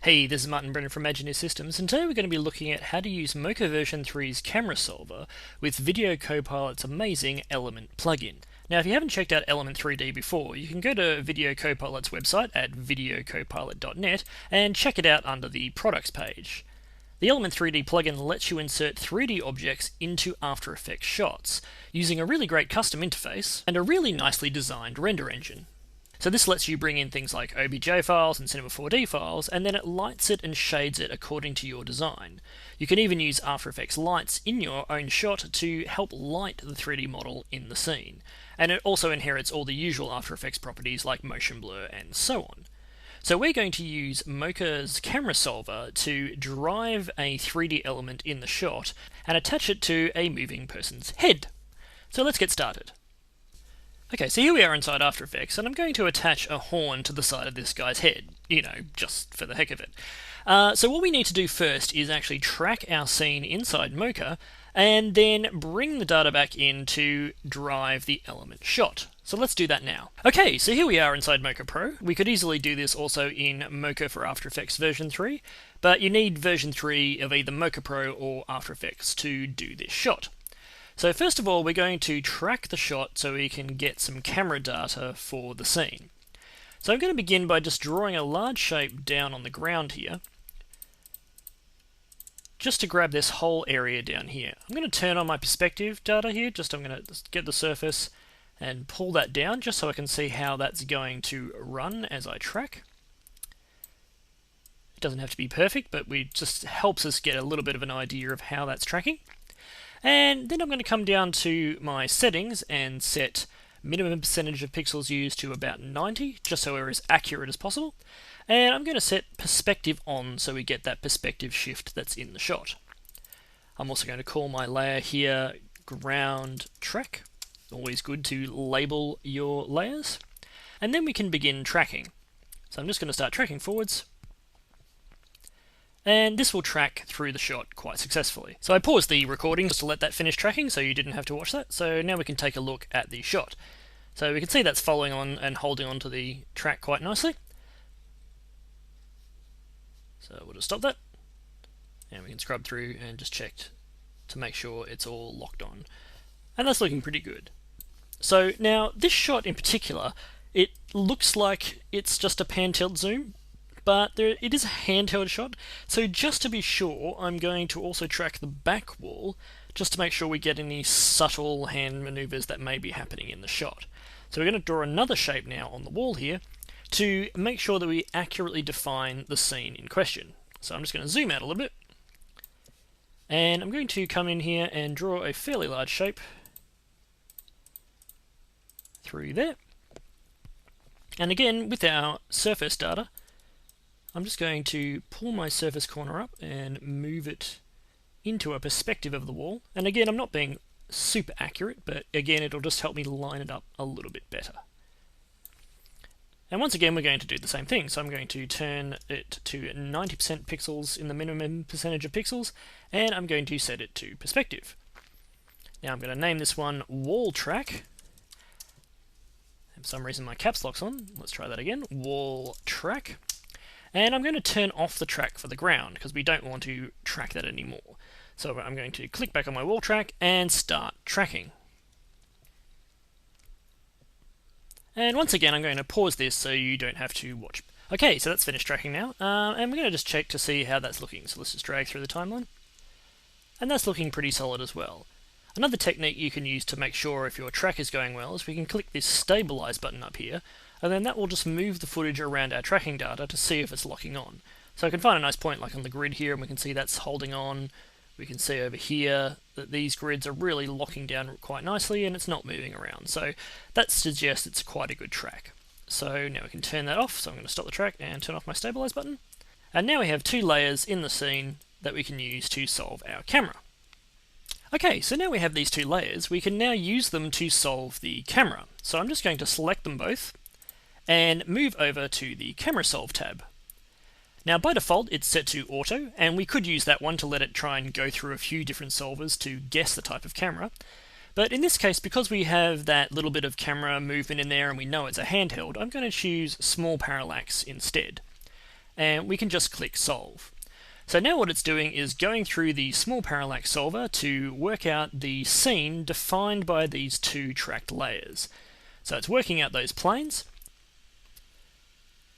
Hey, this is Martin Brennand from Imagineer Systems, and today we're going to be looking at how to use Mocha version 3's camera solver with Video Copilot's amazing Element plugin. Now, if you haven't checked out Element 3D before, you can go to Video Copilot's website at videocopilot.net and check it out under the products page. The Element 3D plugin lets you insert 3D objects into After Effects shots using a really great custom interface and a really nicely designed render engine. So this lets you bring in things like OBJ files and Cinema 4D files, and then it lights it and shades it according to your design. You can even use After Effects lights in your own shot to help light the 3D model in the scene. And it also inherits all the usual After Effects properties like motion blur and so on. So we're going to use Mocha's camera solver to drive a 3D element in the shot and attach it to a moving person's head. So let's get started. Okay, so here we are inside After Effects, and I'm going to attach a horn to the side of this guy's head, just for the heck of it. So what we need to do first is actually track our scene inside Mocha, and then bring the data back in to drive the element shot. So let's do that now. Okay, so here we are inside Mocha Pro. We could easily do this also in Mocha for After Effects version 3, but you need version 3 of either Mocha Pro or After Effects to do this shot. So first of all, we're going to track the shot so we can get some camera data for the scene. So I'm going to begin by just drawing a large shape down on the ground here, just to grab this whole area down here. I'm going to turn on my perspective data here, I'm going to get the surface and pull that down just so I can see how that's going to run as I track. It doesn't have to be perfect, but it just helps us get a little bit of an idea of how that's tracking. And then I'm going to come down to my settings and set minimum percentage of pixels used to about 90, just so we're as accurate as possible. And I'm going to set perspective on so we get that perspective shift that's in the shot. I'm also going to call my layer here ground track. Always good to label your layers. And then we can begin tracking. So I'm just going to start tracking forwards. And this will track through the shot quite successfully. So I paused the recording just to let that finish tracking so you didn't have to watch that. So now we can take a look at the shot. So we can see that's following on and holding on to the track quite nicely. So we'll just stop that. And we can scrub through and just check to make sure it's all locked on. And that's looking pretty good. So now this shot in particular, it looks like it's just a pan tilt zoom, but it is a handheld shot, so just to be sure, I'm going to also track the back wall, just to make sure we get any subtle hand maneuvers that may be happening in the shot. So we're going to draw another shape now on the wall here, to make sure that we accurately define the scene in question. So I'm just going to zoom out a little bit, and I'm going to come in here and draw a fairly large shape through there. And again, with our surface data, I'm just going to pull my surface corner up and move it into a perspective of the wall. And again, I'm not being super accurate, but again, it'll just help me line it up a little bit better. And once again, we're going to do the same thing. So I'm going to turn it to 90% pixels in the minimum percentage of pixels, and I'm going to set it to perspective. Now I'm going to name this one wall track. And for some reason my caps lock's on. Let's try that again. Wall track. And I'm going to turn off the track for the ground because we don't want to track that anymore. So I'm going to click back on my wall track and start tracking. And once again, I'm going to pause this so you don't have to watch. Okay, so that's finished tracking now. And we're going to just check to see how that's looking. So let's just drag through the timeline. And that's looking pretty solid as well. Another technique you can use to make sure if your track is going well is we can click this stabilize button up here, and then that will just move the footage around our tracking data to see if it's locking on. So I can find a nice point like on the grid here, and we can see that's holding on. We can see over here that these grids are really locking down quite nicely and it's not moving around. So that suggests it's quite a good track. So now we can turn that off. So I'm going to stop the track and turn off my stabilize button. And now we have two layers in the scene that we can use to solve our camera. Okay, so now we have these two layers, we can now use them to solve the camera. So I'm just going to select them both and move over to the Camera Solve tab. Now by default it's set to auto, and we could use that one to let it try and go through a few different solvers to guess the type of camera. But in this case, because we have that little bit of camera movement in there and we know it's a handheld, I'm going to choose small parallax instead. and we can just click Solve. So now what it's doing is going through the small parallax solver to work out the scene defined by these two tracked layers. So it's working out those planes.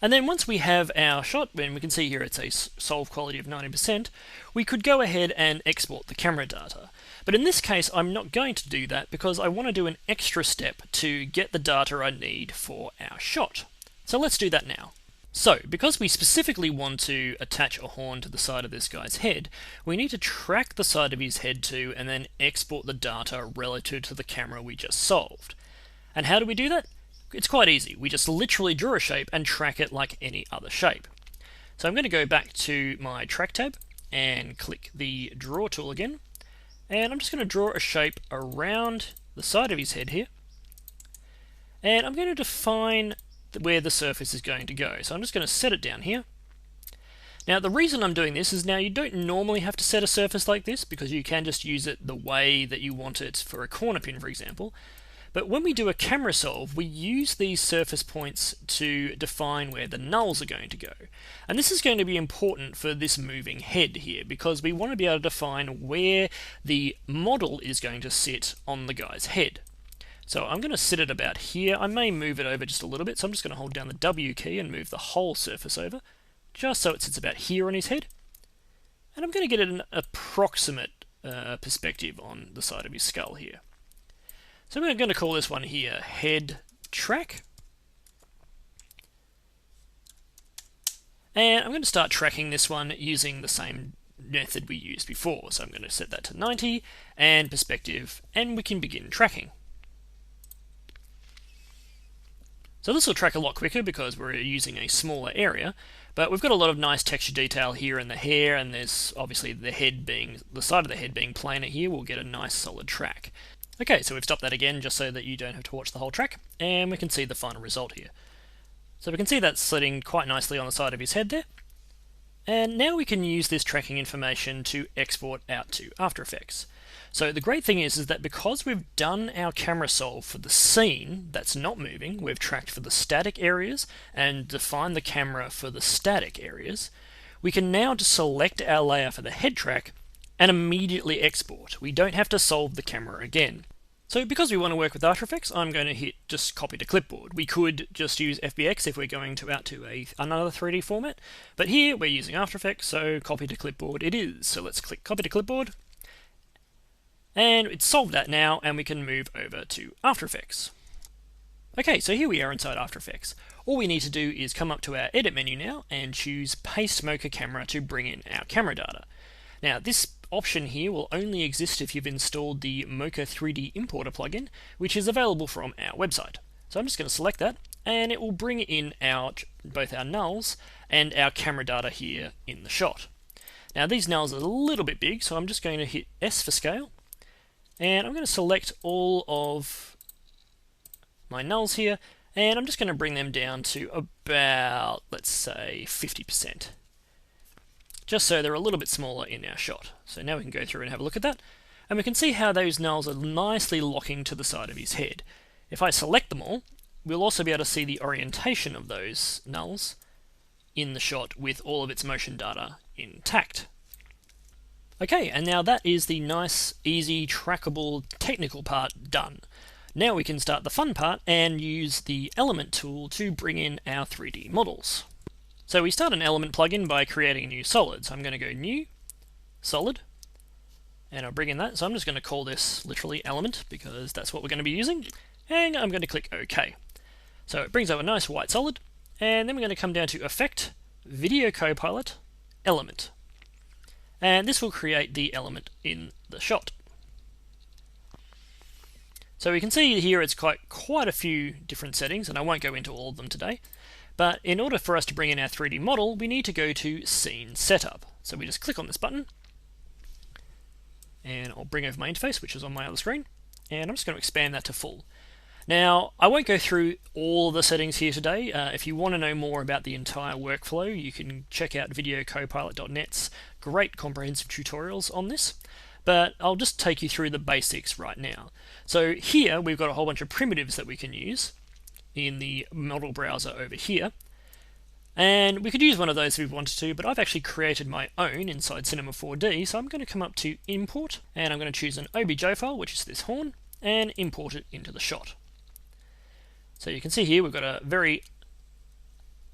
And then once we have our shot, and we can see here it's a solve quality of 90%, we could go ahead and export the camera data. But in this case, I'm not going to do that because I want to do an extra step to get the data I need for our shot. So let's do that now. So, because we specifically want to attach a horn to the side of this guy's head, we need to track the side of his head to and then export the data relative to the camera we just solved. And how do we do that? It's quite easy. We just literally draw a shape and track it like any other shape. So I'm going to go back to my track tab and click the draw tool again. And I'm just going to draw a shape around the side of his head here. And I'm going to define where the surface is going to go. So I'm just going to set it down here. Now the reason I'm doing this is now you don't normally have to set a surface like this because you can just use it the way that you want it for a corner pin, for example. But when we do a camera solve, we use these surface points to define where the nulls are going to go. And this is going to be important for this moving head here, because we want to be able to define where the model is going to sit on the guy's head. So I'm going to sit it about here. I may move it over just a little bit, so I'm just going to hold down the W key and move the whole surface over, just so it sits about here on his head. And I'm going to get an approximate perspective on the side of his skull here. So we're going to call this one here head track. And I'm going to start tracking this one using the same method we used before. So I'm going to set that to 90 and perspective, and we can begin tracking. So this will track a lot quicker because we're using a smaller area, but we've got a lot of nice texture detail here in the hair, and there's obviously the side of the head being planar here. We'll get a nice solid track. Okay, so we've stopped that again just so that you don't have to watch the whole track, and we can see the final result here. So we can see that's sitting quite nicely on the side of his head there. And now we can use this tracking information to export out to After Effects. So the great thing is that because we've done our camera solve for the scene that's not moving, we've tracked for the static areas and defined the camera for the static areas, we can now just select our layer for the head track and immediately export. We don't have to solve the camera again. So because we want to work with After Effects, I'm going to hit just copy to clipboard. We could just use FBX if we're going out to another 3D format, but here we're using After Effects, so copy to clipboard it is. So let's click copy to clipboard, and it's solved that now, and we can move over to After Effects. Okay, so here we are inside After Effects. All we need to do is come up to our edit menu now and choose Paste Mocha Camera to bring in our camera data. Now this option here will only exist if you've installed the Mocha 3D Importer plugin, which is available from our website. So I'm just going to select that, and it will bring in both our nulls and our camera data here in the shot. Now these nulls are a little bit big, so I'm just going to hit S for scale, and I'm going to select all of my nulls here, and I'm just going to bring them down to about, let's say, 50%. Just so they're a little bit smaller in our shot. So now we can go through and have a look at that, and we can see how those nulls are nicely locking to the side of his head. If I select them all, we'll also be able to see the orientation of those nulls in the shot with all of its motion data intact. Okay, and now that is the nice, easy, trackable, technical part done. Now we can start the fun part and use the element tool to bring in our 3D models. So we start an element plugin by creating a new solid. So I'm going to go new, solid, and I'll bring in that. So I'm just going to call this literally element because that's what we're going to be using. And I'm going to click OK. So it brings up a nice white solid, and then we're going to come down to Effect, Video Copilot, Element. And this will create the element in the shot. So we can see here it's quite a few different settings, and I won't go into all of them today. But in order for us to bring in our 3D model, we need to go to Scene Setup. So we just click on this button, and I'll bring over my interface, which is on my other screen, and I'm just going to expand that to full. Now, I won't go through all the settings here today. If you want to know more about the entire workflow, you can check out videocopilot.net's great comprehensive tutorials on this. But I'll just take you through the basics right now. So here we've got a whole bunch of primitives that we can use in the model browser over here. And we could use one of those if we wanted to, but I've actually created my own inside Cinema 4D, so I'm going to come up to Import, and I'm going to choose an OBJ file, which is this horn, and import it into the shot. So you can see here we've got a very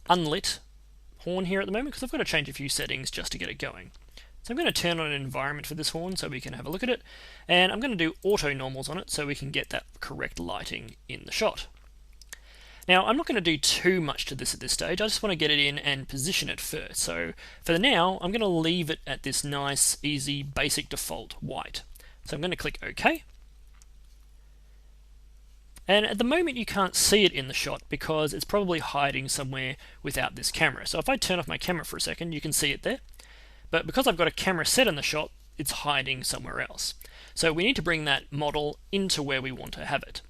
unlit horn here at the moment, because I've got to change a few settings just to get it going. So I'm going to turn on an environment for this horn so we can have a look at it, and I'm going to do auto normals on it so we can get that correct lighting in the shot. Now, I'm not going to do too much to this at this stage, I just want to get it in and position it first. So for now, I'm going to leave it at this nice, easy, basic default white. So I'm going to click OK. And at the moment you can't see it in the shot because it's probably hiding somewhere without this camera. So if I turn off my camera for a second, you can see it there. But because I've got a camera set in the shot, it's hiding somewhere else. So we need to bring that model into where we want to have it.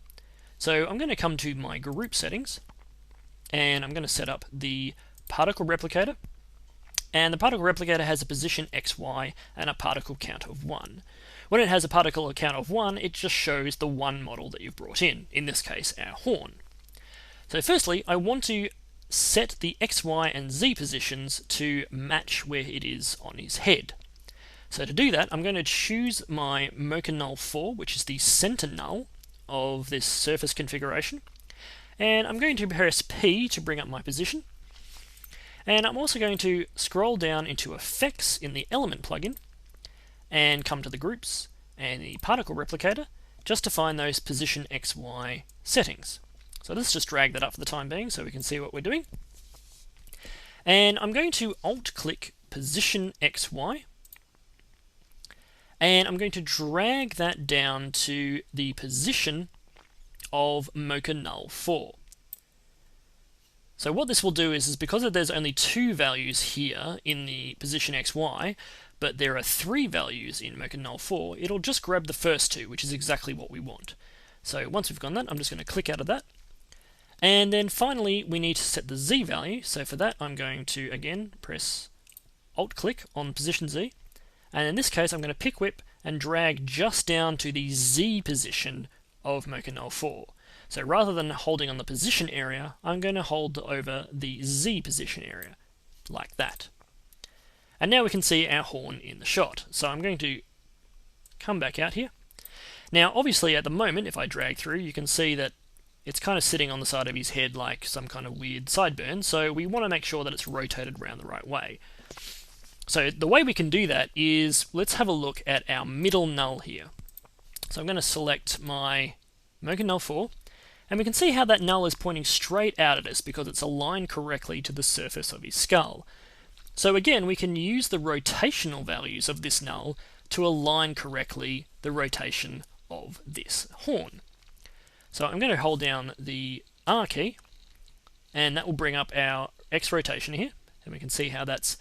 So I'm going to come to my group settings, and I'm going to set up the particle replicator. And the particle replicator has a position XY and a particle count of 1. When it has a particle count of 1, it just shows the one model that you've brought in this case our horn. So firstly, I want to set the X, Y, and Z positions to match where it is on his head. So to do that, I'm going to choose my mocha null 4, which is the center null of this surface configuration, and I'm going to press P to bring up my position, and I'm also going to scroll down into Effects in the Element plugin and come to the Groups and the Particle Replicator just to find those Position XY settings. So let's just drag that up for the time being so we can see what we're doing. And I'm going to Alt-click Position XY, and I'm going to drag that down to the position of mocha null 4. So what this will do is because there's only 2 values here in the position XY, but there are 3 values in mocha null 4, it'll just grab the first 2, which is exactly what we want. So once we've gone that, I'm just going to click out of that. And then finally, we need to set the Z value. So for that, I'm going to, again, press Alt-click on position Z. And in this case, I'm going to pick whip and drag just down to the Z position of mocha null 4. So rather than holding on the position area, I'm going to hold over the Z position area, like that. And now we can see our horn in the shot. So I'm going to come back out here. Now, obviously, at the moment, if I drag through, you can see that it's kind of sitting on the side of his head like some kind of weird sideburn. So we want to make sure that it's rotated around the right way. So the way we can do that is, let's have a look at our middle null here. So I'm going to select my mocha null 4, and we can see how that null is pointing straight out at us because it's aligned correctly to the surface of his skull. So again, we can use the rotational values of this null to align correctly the rotation of this horn. So I'm going to hold down the R key, and that will bring up our X rotation here, and we can see how that's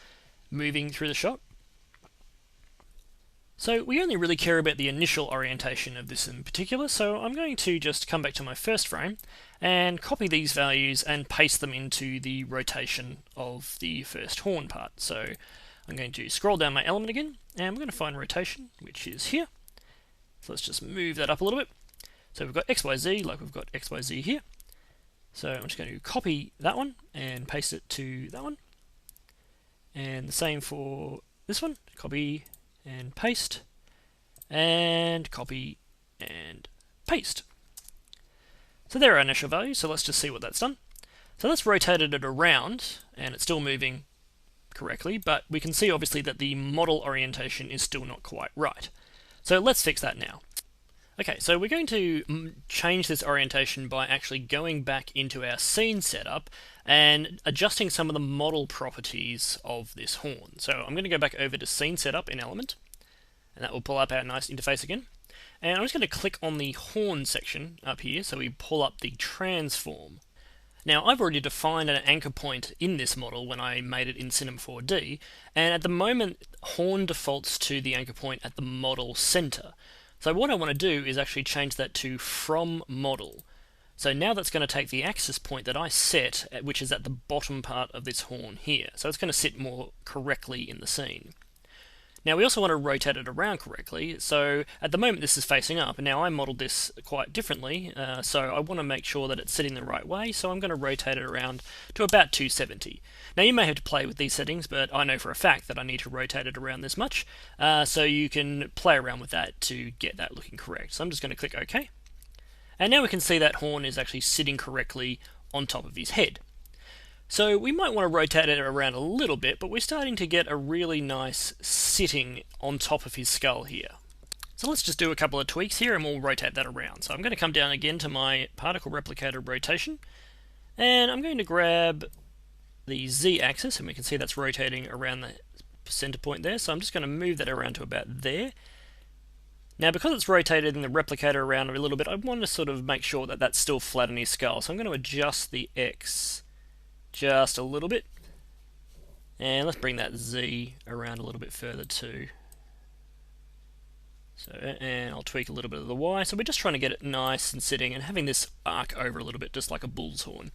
moving through the shot. So we only really care about the initial orientation of this in particular, so I'm going to just come back to my first frame and copy these values and paste them into the rotation of the first horn part. So I'm going to scroll down my element again, and I'm going to find rotation, which is here. So let's just move that up a little bit. So we've got XYZ like we've got XYZ here. So I'm just going to copy that one and paste it to that one. And the same for this one, copy and paste, and copy and paste. So there are our initial values, so let's just see what that's done. So that's rotated it around, and it's still moving correctly, but we can see obviously that the model orientation is still not quite right. So let's fix that now. Okay, so we're going to change this orientation by actually going back into our scene setup and adjusting some of the model properties of this horn. So I'm going to go back over to scene setup in Element, and that will pull up our nice interface again. And I'm just going to click on the horn section up here so we pull up the transform. Now I've already defined an anchor point in this model when I made it in Cinema 4D, and at the moment horn defaults to the anchor point at the model center. So what I want to do is actually change that to from model. So now that's going to take the axis point that I set, which is at the bottom part of this horn here. So it's going to sit more correctly in the scene. Now we also want to rotate it around correctly, so at the moment this is facing up, and now I modeled this quite differently, so I want to make sure that it's sitting the right way, so I'm going to rotate it around to about 270. Now you may have to play with these settings, but I know for a fact that I need to rotate it around this much, so you can play around with that to get that looking correct. So I'm just going to click OK. And now we can see that horn is actually sitting correctly on top of his head. So we might want to rotate it around a little bit, but we're starting to get a really nice sitting on top of his skull here. So let's just do a couple of tweaks here and we'll rotate that around. So I'm going to come down again to my particle replicator rotation, and I'm going to grab the Z-axis, and we can see that's rotating around the center point there, so I'm just going to move that around to about there. Now because it's rotated in the replicator around a little bit, I want to sort of make sure that that's still flat on his skull, so I'm going to adjust the X just a little bit, and let's bring that Z around a little bit further too. So, and I'll tweak a little bit of the Y, so we're just trying to get it nice and sitting and having this arc over a little bit, just like a bull's horn.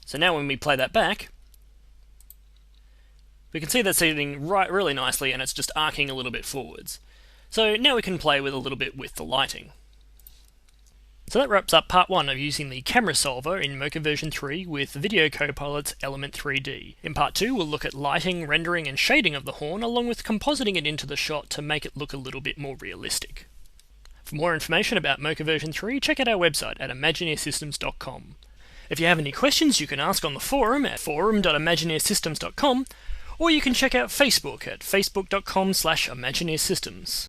So now when we play that back, we can see that's sitting right really nicely, and it's just arcing a little bit forwards. So now we can play with a little bit with the lighting. So that wraps up part 1 of using the camera solver in Mocha version 3 with Video Copilot's Element 3D. In part 2 we'll look at lighting, rendering and shading of the horn, along with compositing it into the shot to make it look a little bit more realistic. For more information about Mocha version 3, check out our website at imagineersystems.com. If you have any questions you can ask on the forum at forum.imagineersystems.com, or you can check out Facebook at facebook.com/imagineersystems.